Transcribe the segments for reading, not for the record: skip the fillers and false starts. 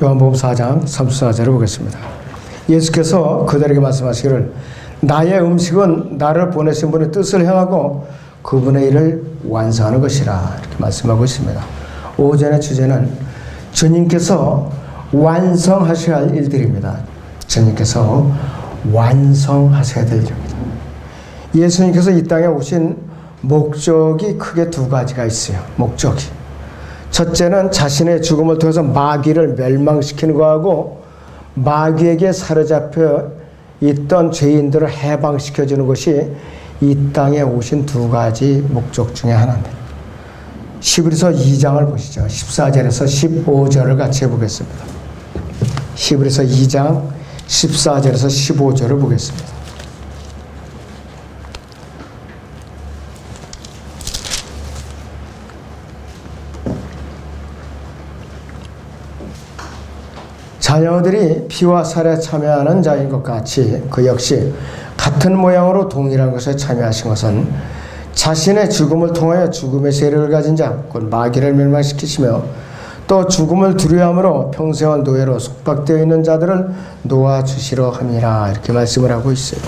요한복음 4장 34절을 보겠습니다. 예수께서 그들에게 말씀하시기를 나의 음식은 나를 보내신 분의 뜻을 행하고 그분의 일을 완성하는 것이라 이렇게 말씀하고 있습니다. 오전의 주제는 주님께서 완성하셔야 할 일들입니다. 주님께서 완성하셔야 될 일입니다. 예수님께서 이 땅에 오신 목적이 크게 두 가지가 있어요. 목적이. 첫째는 자신의 죽음을 통해서 마귀를 멸망시키는 거하고 마귀에게 사로잡혀 있던 죄인들을 해방시켜주는 것이 이 땅에 오신 두 가지 목적 중에 하나입니다. 히브리서 2장을 보시죠. 14절에서 15절을 같이 해보겠습니다. 히브리서 2장 14절에서 15절을 보겠습니다. 자녀들이 피와 살에 참여하는 자인 것 같이 그 역시 같은 모양으로 동일한 것에 참여하신 것은 자신의 죽음을 통하여 죽음의 세력을 가진 자, 곧 마귀를 멸망시키시며 또 죽음을 두려워함으로 평생을 노예로 속박되어 있는 자들을 놓아주시려 함이라 이렇게 말씀을 하고 있어요.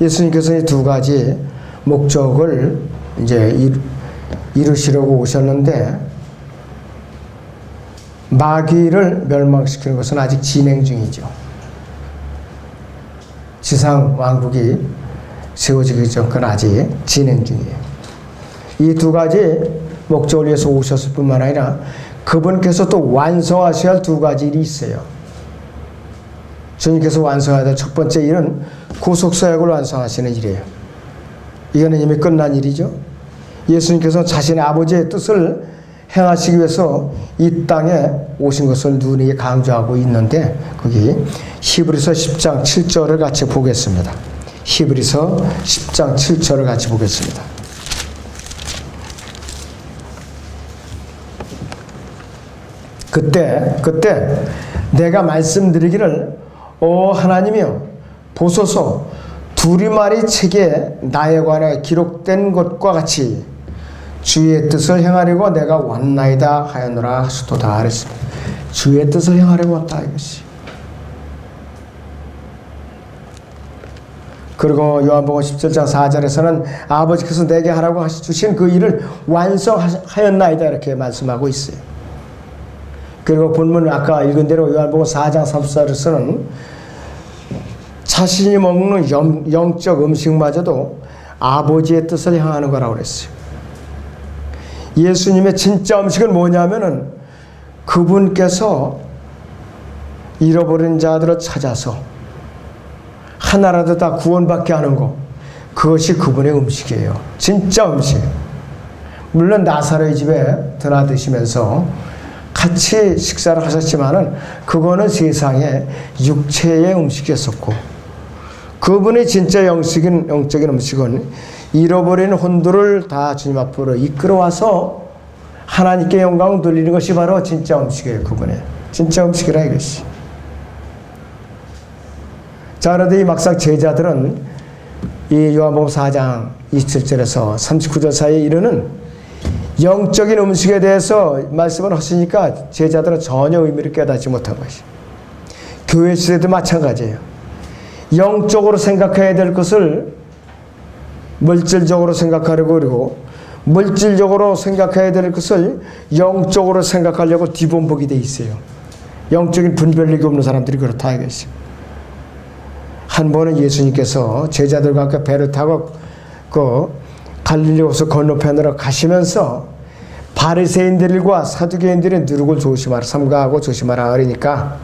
예수님께서 이 두 가지 목적을 이제 이루시려고 오셨는데 마귀를 멸망시키는 것은 아직 진행 중이죠. 지상 왕국이 세워지기 전까지 아직 진행 중이에요. 이 두 가지 목적을 위해서 오셨을 뿐만 아니라 그분께서 또 완성하셔야 할 두 가지 일이 있어요. 주님께서 완성해야 될 첫 번째 일은 구속사역을 완성하시는 일이에요. 이거는 이미 끝난 일이죠. 예수님께서 자신의 아버지의 뜻을 행하시기 위해서 이 땅에 오신 것을 누누이 강조하고 있는데 거기 히브리서 10장 7절을 같이 보겠습니다. 히브리서 10장 7절을 같이 보겠습니다. 그때 내가 말씀드리기를 하나님이여 보소서 두리마리 책에 나에 관해 기록된 것과 같이 주의 뜻을 행하려고 내가 왔나이다 하였노라 하시도다 그랬습니다. 주의 뜻을 행하려고 왔다 이것이. 그리고 요한복음 17장 4절에서는 아버지께서 내게 하라고 주신 그 일을 완성하였나이다 이렇게 말씀하고 있어요. 그리고 본문 아까 읽은 대로 요한복음 4장 34절에서는 자신이 먹는 영적 음식마저도 아버지의 뜻을 향하는 거라고 그랬어요. 예수님의 진짜 음식은 뭐냐면은 그분께서 잃어버린 자들을 찾아서 하나라도 다 구원받게 하는 것, 그것이 그분의 음식이에요. 진짜 음식. 물론 나사로의 집에 드나드시면서 같이 식사를 하셨지만은 그거는 세상의 육체의 음식이었었고 그분의 진짜 영적인 음식은 잃어버린 혼들을 다 주님 앞으로 이끌어와서 하나님께 영광을 돌리는 것이 바로 진짜 음식이에요. 그분의 진짜 음식이라 이것이. 자, 그런데 이 막상 제자들은 이 요한복음 4장 27절에서 39절 사이에 이르는 영적인 음식에 대해서 말씀을 하시니까 제자들은 전혀 의미를 깨닫지 못한 것이. 교회 시대도 마찬가지예요. 영적으로 생각해야 될 것을 물질적으로 생각하려고 그러고 물질적으로 생각해야 될 것을 영적으로 생각하려고 뒤범벅이 돼 있어요. 영적인 분별력이 없는 사람들이 그렇다 이것이요. 한 번은 예수님께서 제자들과 함께 배를 타고 그 갈릴리 호수 건너편으로 가시면서 바리새인들과 사두개인들의 누룩을 조심하라, 삼가하고 조심하라 그러니까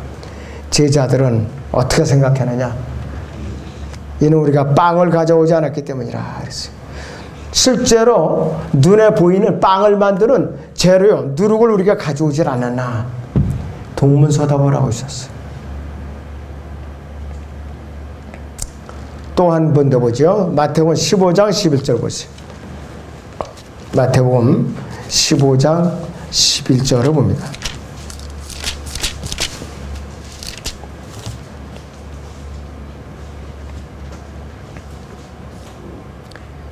제자들은 어떻게 생각하느냐? 이는 우리가 빵을 가져오지 않았기 때문이라 그랬어요. 실제로 눈에 보이는 빵을 만드는 재료요, 누룩을 우리가 가져오질 않았나? 동문서답을 하고 있었어요. 또 한 번 더 보죠. 마태복음 15장 11절 보세요. 마태복음 15장 11절을 봅니다.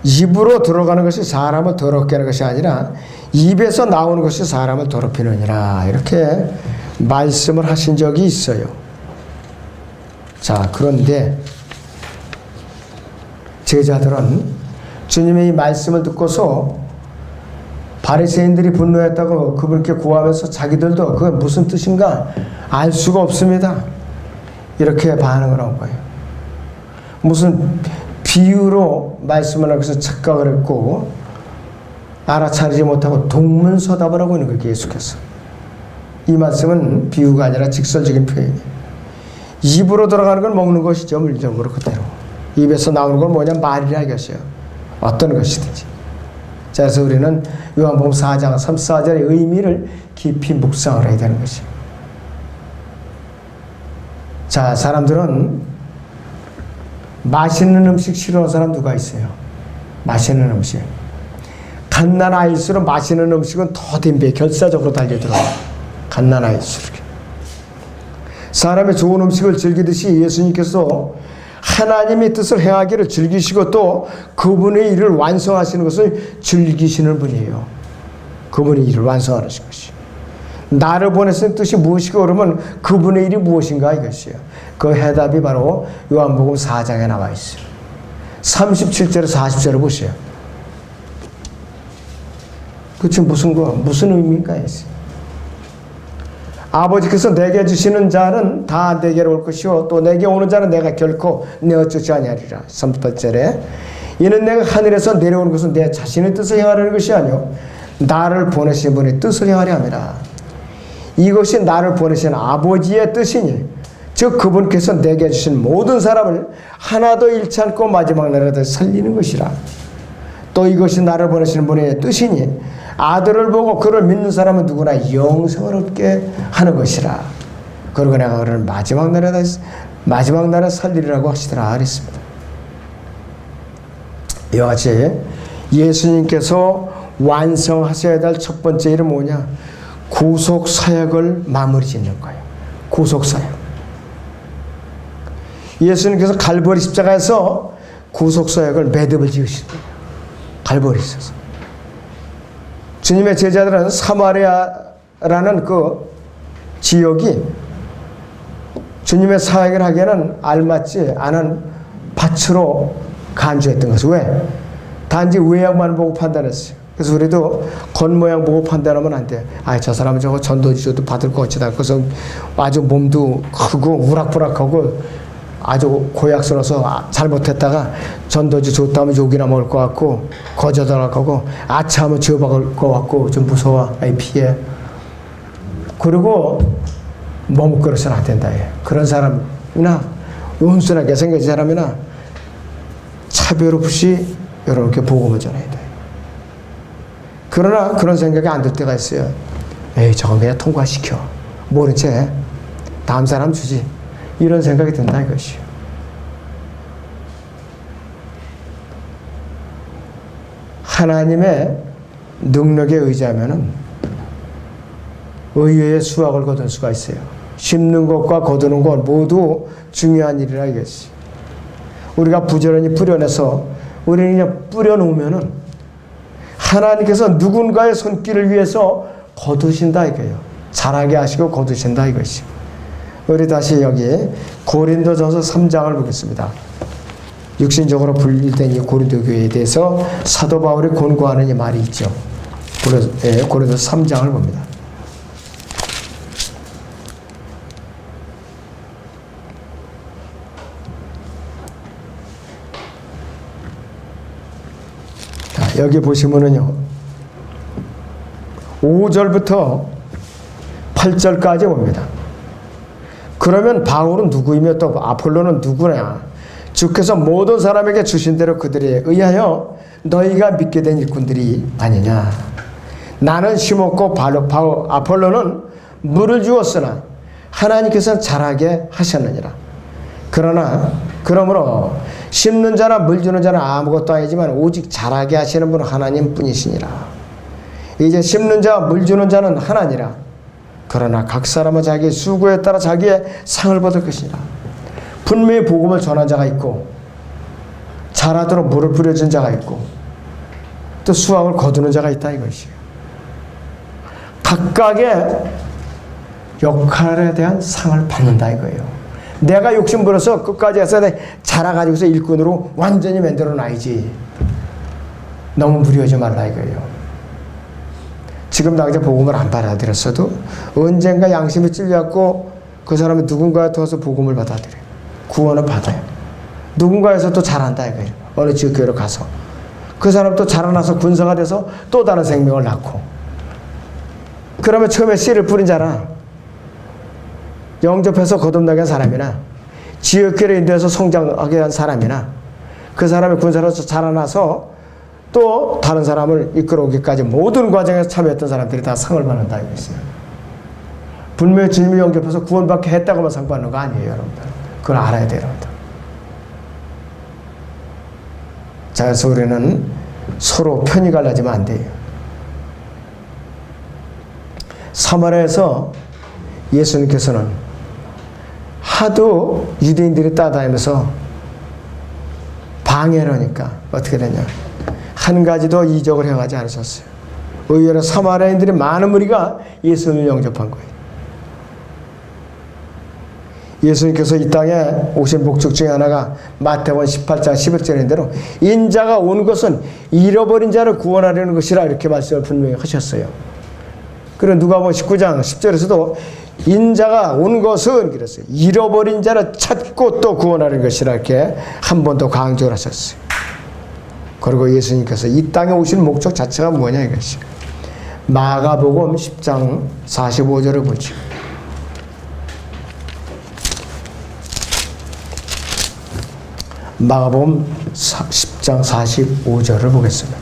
입으로 들어가는 것이 사람을 더럽게 하는 것이 아니라 입에서 나오는 것이 사람을 더럽히느니라 이렇게 말씀을 하신 적이 있어요. 자, 그런데 제자들은 주님의 이 말씀을 듣고서 바리새인들이 분노했다고 그분께 구하면서 자기들도 그게 무슨 뜻인가 알 수가 없습니다. 이렇게 반응을 한 거예요. 무슨 비유로 말씀을 하고서 착각을 했고 알아차리지 못하고 동문서답을 하고 있는 거예요. 계속해서. 이 말씀은 비유가 아니라 직설적인 표현이에요. 입으로 들어가는 걸 먹는 것이죠. 물리적으로 그대로. 입에서 나오는 건 뭐냐? 말이라 이것이에요. 어떤 것이든지. 자, 그래서 우리는 요한복음 4장 34절의 의미를 깊이 묵상을 해야 되는 것이에요. 자, 사람들은 맛있는 음식 싫어하는 사람 누가 있어요? 맛있는 음식. 갓난아이일수록 맛있는 음식은 더 덤비에 결사적으로 달려들어요. 갓난아이일수록. 사람의 좋은 음식을 즐기듯이 예수님께서 하나님의 뜻을 행하기를 즐기시고 또 그분의 일을 완성하시는 것을 즐기시는 분이에요. 그분의 일을 완성하는 것이. 나를 보내신 뜻이 무엇이고 그러면 그분의 일이 무엇인가 이것이에요. 그 해답이 바로 요한복음 4장에 나와 있어요. 37절에서 40절을 보세요. 그치 무슨 의미인가 했어요. 아버지께서 내게 주시는 자는 다 내게로 올 것이요 또 내게 오는 자는 내가 결코 내어주지 아니하리라. 38절에 이는 내가 하늘에서 내려오는 것은 내 자신의 뜻을 행하려는 것이 아니요 나를 보내신 분의 뜻을 행하려 함이라. 이것이 나를 보내신 아버지의 뜻이니 즉 그분께서 내게 주신 모든 사람을 하나도 잃지 않고 마지막 날에 살리는 것이라. 또 이것이 나를 보내시는 분의 뜻이니 아들을 보고 그를 믿는 사람은 누구나 영생을 얻게 하는 것이라. 그러고 내가 그를 마지막 날에 살리리라고 하시더라 그랬습니다. 이와 같이 예수님께서 완성하셔야 될 첫 번째 일은 뭐냐? 구속 사역을 마무리 짓는 거예요. 구속 사역. 예수님께서 갈보리 십자가에서 구속 사역을 매듭을 지으신 거예요. 갈보리에서. 주님의 제자들은 사마리아라는 그 지역이 주님의 사역을 하기에는 알맞지 않은 밭으로 간주했던 것이 왜? 단지 외양만 보고 판단했어요. 그래서 우리도 겉모양 보고 판단하면 안 돼. 아, 저 사람은 저거 전도지 줘도 받을 것 같지다. 그래서 아주 몸도 크고 우락부락하고 아주 고약스러워서 잘못했다가 전도지 줬다면 욕이나 먹을 것 같고 거저들하고 아차하면 지어박을 것 같고 좀 무서워. 아이 피해. 그리고 머뭇거려서는 안 된다. 그런 사람이나 온순하게 생겨진 사람이나 차별 없이 여러분께 복음을 전해야 돼. 그러나 그런 생각이 안 들 때가 있어요. 에이 저건 그냥 통과시켜. 모른 채 다음 사람 주지. 이런 생각이 든다 이것이요. 하나님의 능력에 의지하면은 의외의 수확을 거둘 수가 있어요. 심는 것과 거두는 것 모두 중요한 일이라 이것이. 우리가 부지런히 뿌려내서 우리는 그냥 뿌려놓으면은 하나님께서 누군가의 손길을 위해서 거두신다 이거예요. 자라게 하시고 거두신다 이것이. 우리 다시 여기 고린도전서 3장을 보겠습니다. 육신적으로 분리된 이 고린도 교회에 대해서 사도 바울이 권고하는 이 말이 있죠. 고린도서 3장을 봅니다. 자, 여기 보시면은요 5절부터 8절까지 봅니다. 그러면 바울은 누구이며 또 아폴로는 누구냐? 주께서 모든 사람에게 주신 대로 그들에 의하여 너희가 믿게 된 일꾼들이 아니냐? 나는 심었고 아폴로는 물을 주었으나 하나님께서는 자라게 하셨느니라. 그러므로 심는 자나 물 주는 자는 아무것도 아니지만 오직 자라게 하시는 분은 하나님 뿐이시니라. 이제 심는 자와 물 주는 자는 하나니라. 그러나 각 사람은 자기의 수고에 따라 자기의 상을 받을 것이니라. 분명히 복음을 전한 자가 있고 자라도록 물을 뿌려준 자가 있고 또 수확을 거두는 자가 있다 이것이에요. 각각의 역할에 대한 상을 받는다 이거예요. 내가 욕심부려서 끝까지 해서 자라가지고서 일꾼으로 완전히 만들어 놔야지. 너무 무리하지 말라 이거예요. 지금 당장 복음을 안 받아들였어도 언젠가 양심이 찔려갖고 그 사람이 누군가에 도와서 복음을 받아들여요. 구원을 받아요. 누군가에서 또 자란다 이거예요. 어느 지역교회로 가서 그 사람 또 자라나서 군사가 돼서 또 다른 생명을 낳고, 그러면 처음에 씨를 뿌린 자라 영접해서 거듭나게 한 사람이나 지역교회를 인도해서 성장하게 한 사람이나 그 사람이 군사로서 자라나서 또 다른 사람을 이끌어오기까지 모든 과정에서 참여했던 사람들이 다 상을 받는다 이거 있어요. 분명히 주님이 영접해서 구원받게 했다고만 상 받는 거 아니에요, 여러분들. 그걸 알아야 돼요, 여러분들. 자, 그래서 우리는 서로 편이 갈라지면 안 돼요. 사마리아에서 예수님께서는 하도 유대인들이 따라다니면서 방해를 하니까 어떻게 되냐, 한 가지도 이적을 행하지 않으셨어요. 의외로 사마리아인들이 많은 무리가 예수님을 영접한 거예요. 예수님께서 이 땅에 오신 목적 중에 하나가 마태복음 18장 11절인 대로 인자가 온 것은 잃어버린 자를 구원하려는 것이라 이렇게 말씀을 분명히 하셨어요. 그리고 누가복음 19장 10절에서도 인자가 온 것은 그랬어요. 잃어버린 자를 찾고 또 구원하는 것이라 이렇게 한 번 더 강조를 하셨어요. 그리고 예수님께서 이 땅에 오신 목적 자체가 뭐냐 이것이. 마가복음 10장 45절을 보죠. 마가복음 10장 45절을 보겠습니다.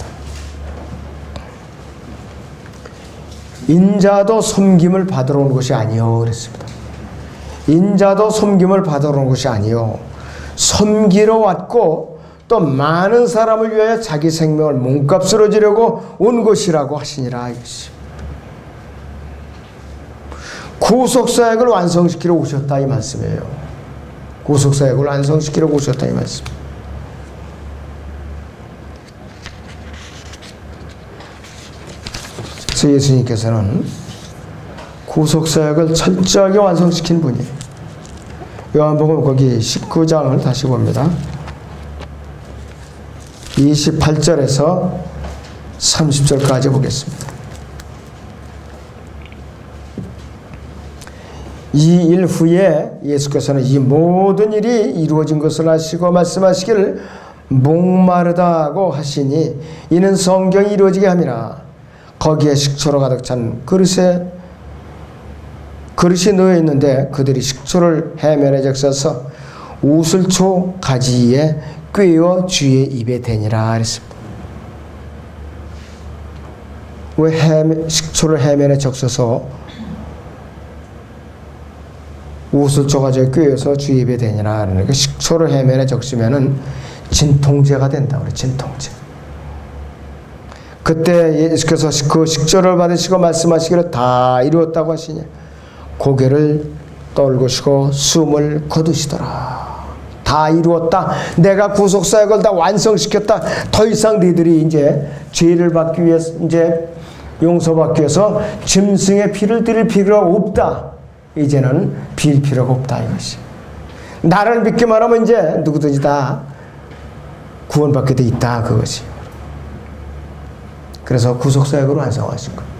인자도 섬김을 받으러 온 것이 아니요 그랬습니다. 인자도 섬김을 받으러 온 것이 아니요 섬기러 왔고 또 많은 사람을 위하여 자기 생명을 몸값으로 주려고 온 것이라고 하시니라 이것이. 구속사역을 완성시키러 오셨다 이 말씀이에요. 구속사역을 완성시키러 오셨다 이 말씀. 그래서 예수님께서는 구속사역을 철저하게 완성시킨 분이에요. 요한복음 거기 19장을 다시 봅니다. 28절에서 30절까지 보겠습니다. 이 일 후에 예수께서는 이 모든 일이 이루어진 것을 아시고 말씀하시기를 목마르다고 하시니 이는 성경이 이루어지게 함이라. 거기에 식초로 가득 찬 그릇이 놓여 있는데 그들이 식초를 해면에 적셔서 우슬초 가지에 꿰어 주의 입에 대니라 그랬습니다. 왜 식초를 해면에 적셔서 우슬초 가지에 꿰어서 주의 입에 대니라. 그러니까 식초를 해면에 적시면은 진통제가 된다. 그래, 진통제. 그때 예수께서 그 식초를 받으시고 말씀하시기를 다 이루었다고 하시니 고개를 떨구시고 숨을 거두시더라. 다 이루었다. 내가 구속사역을 다 완성시켰다. 더 이상 너희들이 이제 죄를 받기 위해서 이제 용서받기 위해서 짐승의 피를 드릴 필요가 없다. 이제는 빌 필요가 없다 이것이. 나를 믿기만 하면 이제 누구든지 다 구원받게 돼 있다 그것이. 그래서 구속사역으로 완성하신 거예요.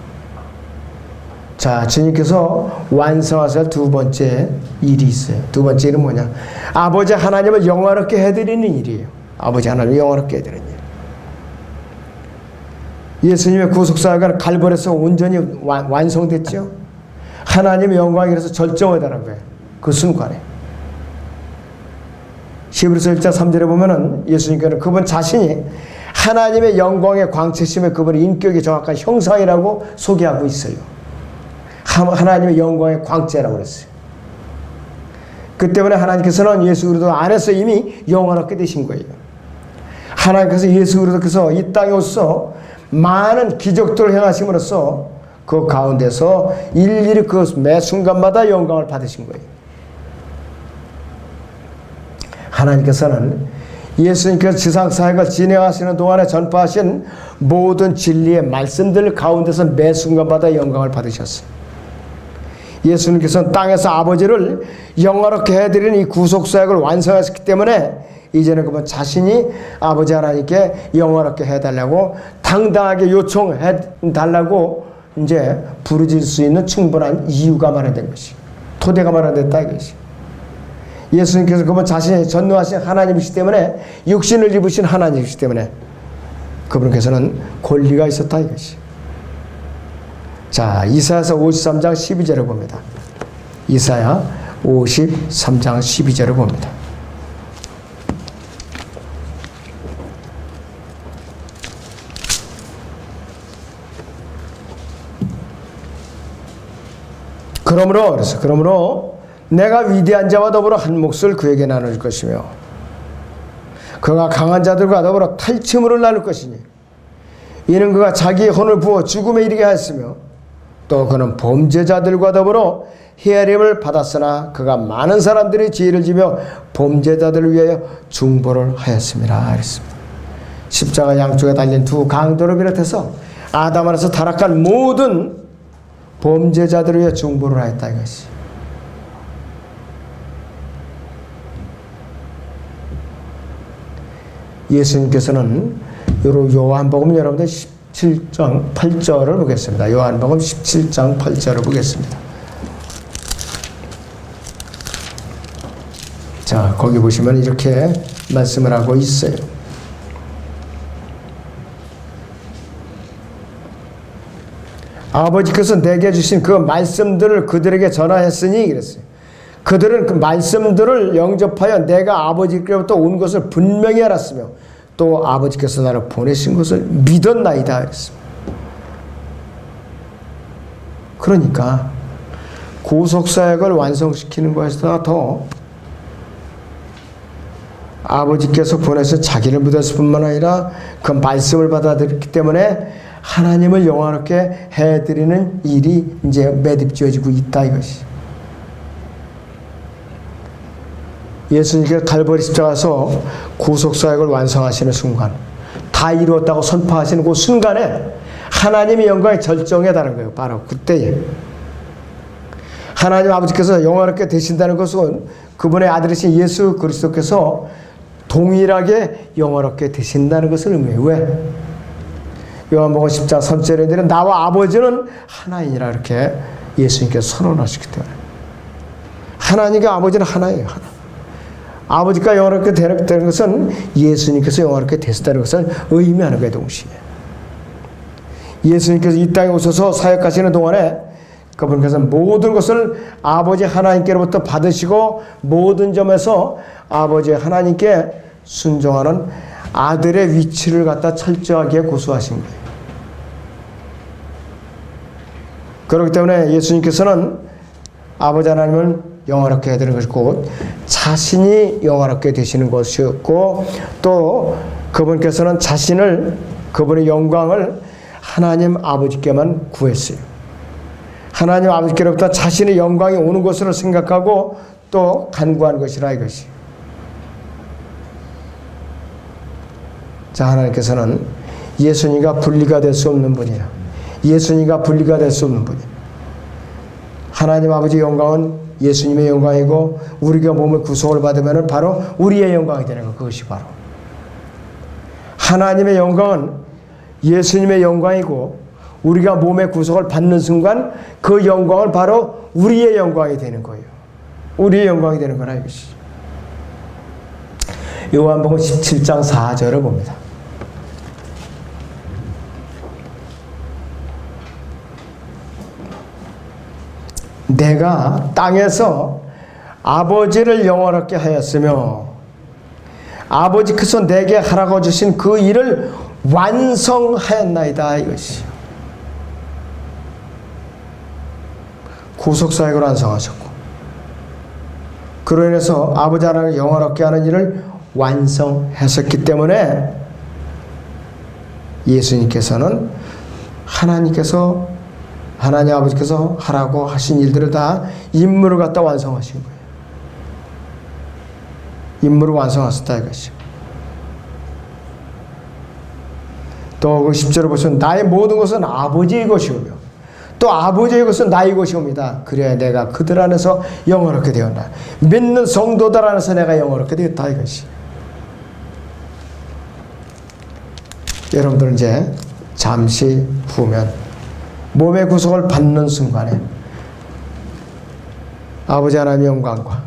자, 주님께서 완성하실 두 번째 일이 있어요. 두 번째 일은 뭐냐? 아버지 하나님을 영화롭게 해드리는 일이에요. 아버지 하나님을 영화롭게 해드리는 일. 예수님의 구속사역은 갈보리에서 온전히 완성됐죠. 하나님의 영광이 그래서 절정에 달한 거예요. 그 순간에. 히브리서 1장 3절에 보면은 예수님께서는 그분 자신이 하나님의 영광의 광채심에 그분의 인격이 정확한 형상이라고 소개하고 있어요. 하나님의 영광의 광채라고 그랬어요. 그 때문에 하나님께서는 예수 그리스도 안에서 이미 영원하게 되신 거예요. 하나님께서 예수 그리스도께서 이 땅에 오셔서 많은 기적들을 행하심으로써 그 가운데서 일일이 그 매 순간마다 영광을 받으신 거예요. 하나님께서는 예수님께서 지상사역을 진행하시는 동안에 전파하신 모든 진리의 말씀들 가운데서 매 순간마다 영광을 받으셨어요. 예수님께서는 땅에서 아버지를 영화롭게 해드리는 이 구속사역을 완성하셨기 때문에 이제는 그분 자신이 아버지 하나님께 영화롭게 해달라고 당당하게 요청해달라고 이제 부르질 수 있는 충분한 이유가 마련된 것이, 토대가 마련됐다 이것이. 예수님께서 그분 자신이 전능하신 하나님이시기 때문에, 육신을 입으신 하나님이시기 때문에 그분께서는 권리가 있었다 이것이. 자, 이사야서 53장 12절을 봅니다. 이사야 53장 12절을 봅니다. 그러므로 내가 위대한 자와 더불어 한 몫을 그에게 나눌 것이며 그가 강한 자들과 더불어 탈취물을 나눌 것이니 이는 그가 자기의 혼을 부어 죽음에 이르게 하였으며 또 그는 범죄자들과 더불어 헤아림을 받았으나 그가 많은 사람들의 지혜를 지며 범죄자들을 위하여 중보를 하였습니다. 그랬습니다. 십자가 양쪽에 달린 두 강도를 비롯해서 아담 안에서 타락한 모든 범죄자들을 위해 중보를 하였다 이것이. 예수님께서는 요한복음 여러분들 17장 8절을 보겠습니다. 요한복음 17장 8절을 보겠습니다. 자, 거기 보시면 이렇게 말씀을 하고 있어요. 아버지께서 내게 주신 그 말씀들을 그들에게 전하였으니 그랬어요. 그들은 그 말씀들을 영접하여 내가 아버지께로부터 온 것을 분명히 알았으며 또 아버지께서 나를 보내신 것을 믿었나이다 그랬습니다. 그러니까 구속사역을 완성시키는 것보다 더 아버지께서 보내서 자기를 믿었을 뿐만 아니라 그 말씀을 받아들였기 때문에 하나님을 영화롭게 해드리는 일이 이제 매듭지어지고 있다 이것이. 예수님께서 갈보리 십자가에서 구속사역을 완성하시는 순간, 다 이루었다고 선포하시는 그 순간에 하나님의 영광이 절정에 달한 거예요. 바로 그때에 하나님 아버지께서 영화롭게 되신다는 것은 그분의 아들이신 예수 그리스도께서 동일하게 영화롭게 되신다는 것을 의미해요. 왜? 요한복음 10장 3절에 나와 아버지는 하나이니라 이렇게 예수님께서 선언하시기 때문에 하나님과 아버지는 하나예요. 하나. 아버지가 영화롭게 되는 것은 예수님께서 영화롭게 되셨다는 것을 의미하는 거예요. 동시에 예수님께서 이 땅에 오셔서 사역하시는 동안에 그분께서 모든 것을 아버지 하나님께로부터 받으시고 모든 점에서 아버지 하나님께 순종하는 아들의 위치를 갖다 철저하게 고수하신 거예요. 그렇기 때문에 예수님께서는 아버지 하나님을 영화롭게 해드리는 것이 곧 자신이 영화롭게 되시는 것이었고 또 그분께서는 자신을 그분의 영광을 하나님 아버지께만 구했어요. 하나님 아버지께로부터 자신의 영광이 오는 것으로 생각하고 또 간구한 것이라 이것이. 자, 하나님께서는 예수님과 분리가 될 수 없는 분이에요. 예수님과 분리가 될 수 없는 분이에요. 하나님 아버지의 영광은 예수님의 영광이고 우리가 몸의 구속을 받으면 바로 우리의 영광이 되는 것. 그것이 바로 하나님의 영광은 예수님의 영광이고 우리가 몸의 구속을 받는 순간 그 영광은 바로 우리의 영광이 되는 거예요. 우리의 영광이 되는 거라 이것이. 요한복음 17장 4절을 봅니다. 내가 땅에서 아버지를 영화롭게 하였으며 아버지께서 내게 하라고 주신 그 일을 완성하였나이다 이것이. 구속사역을 완성하셨고 그로 인해서 아버지 하나님을 영화롭게 하는 일을 완성하셨기 때문에 예수님께서는 하나님 아버지께서 하라고 하신 일들을 다 임무를 갖다 완성하신 거예요. 임무를 완성하셨다 이것이. 또 그 10절을 보시면 나의 모든 것은 아버지의 것이오며 또 아버지의 것은 나의 것이옵니다. 그래야 내가 그들 안에서 영원하게 되었나. 믿는 성도들 안에서 내가 영원하게 되었다 이것이. 여러분들은 이제 잠시 후면 몸의 구속을 받는 순간에 아버지 하나님의 영광과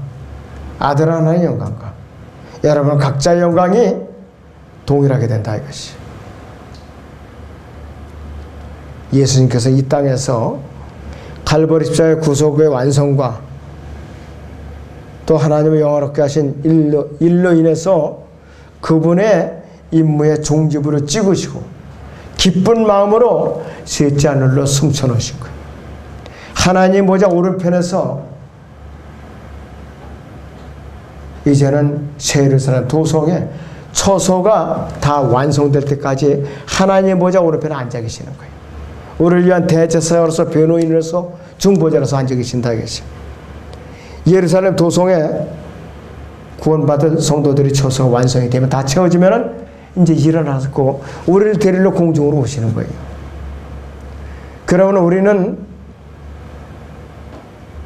아들 하나님의 영광과 여러분 각자의 영광이 동일하게 된다 이것이. 예수님께서 이 땅에서 갈보리 십자가의 구속의 완성과 또 하나님의 영원롭게 하신 일로 인해서 그분의 임무의 종지부를 찍으시고 기쁜 마음으로 셋째 하늘로 승천하신 거예요. 하나님 보좌 오른편에서 이제는 새 예루살렘 도성에 처소가 다 완성될 때까지 하나님 보좌 오른편에 앉아 계시는 거예요. 우리를 위한 대제사장으로서 변호인으로서 중보자로서 앉아 계신다 이것이. 예루살렘 도성에 구원받을 성도들이 처소가 완성이 되면 다 채워지면은 이제 일어나고 우리를 데리러 공중으로 오시는 거예요. 그러면 우리는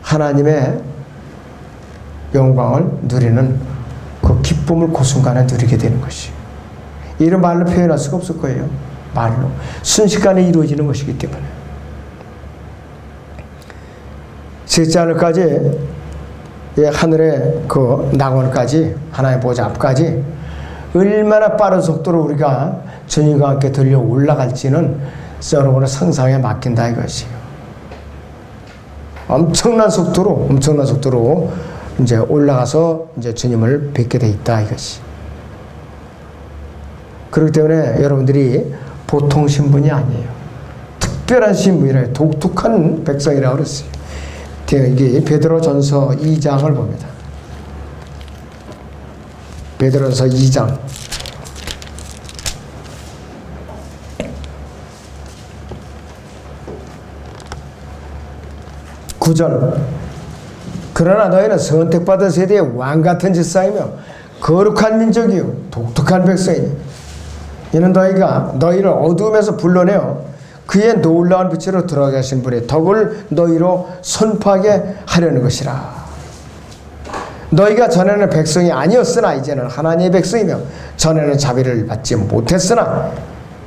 하나님의 영광을 누리는 그 기쁨을 그 순간에 누리게 되는 것이. 이런 말로 표현할 수가 없을 거예요. 말로 순식간에 이루어지는 것이기 때문에. 셋째 하늘까지 하늘의 그 낙원까지 하나님의 보좌 앞까지 얼마나 빠른 속도로 우리가 주님과 함께 들려 올라갈지는 여러분의 상상에 맡긴다 이것이에요. 엄청난 속도로 이제 올라가서 이제 주님을 뵙게 돼 있다 이것이. 그렇기 때문에 여러분들이 보통 신분이 아니에요. 특별한 신분이라요. 독특한 백성이라고 그랬어요. 이게 베드로전서 2장을 봅니다. 베드로전서 2장 9절. 그러나 너희는 선택받은 세대의 왕같은 지사이며 거룩한 민족이요 독특한 백성이니 이는 너희가 너희를 어두움에서 불러내어 그의 놀라운 빛으로 들어가게 하신 분의 덕을 너희로 선포하게 하려는 것이라. 너희가 전에는 백성이 아니었으나 이제는 하나님의 백성이며 전에는 자비를 받지 못했으나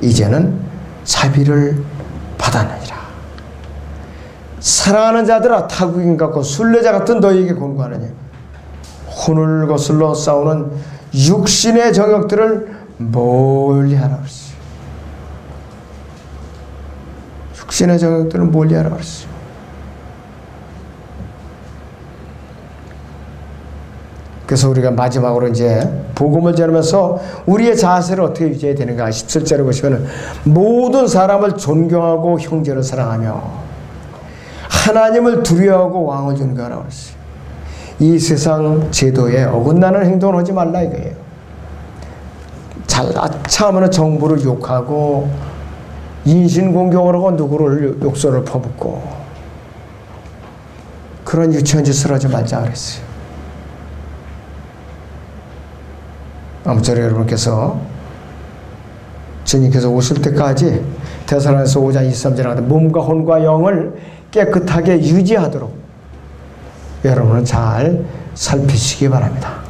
이제는 자비를 받았느니라. 사랑하는 자들아 타국인 같고 순례자 같은 너희에게 권고하느니 혼을 거슬러 싸우는 육신의 정욕들을 멀리하라 그랬어요. 육신의 정욕들을 멀리하라 그랬어요. 그래서 우리가 마지막으로 이제 복음을 전하면서 우리의 자세를 어떻게 유지해야 되는가 17절에 보시면 모든 사람을 존경하고 형제를 사랑하며 하나님을 두려워하고 왕을 존경하라고 그랬어요. 이 세상 제도에 어긋나는 행동을 하지 말라 이거예요. 아차하면 정부를 욕하고 인신공격을 하고 누구를 욕설을 퍼붓고 그런 유치한 짓을 하지 말자 그랬어요. 아무쪼록 여러분께서 주님께서 오실 때까지 데살로니가서 5장 23절에 나오는 몸과 혼과 영을 깨끗하게 유지하도록 여러분은 잘 살피시기 바랍니다.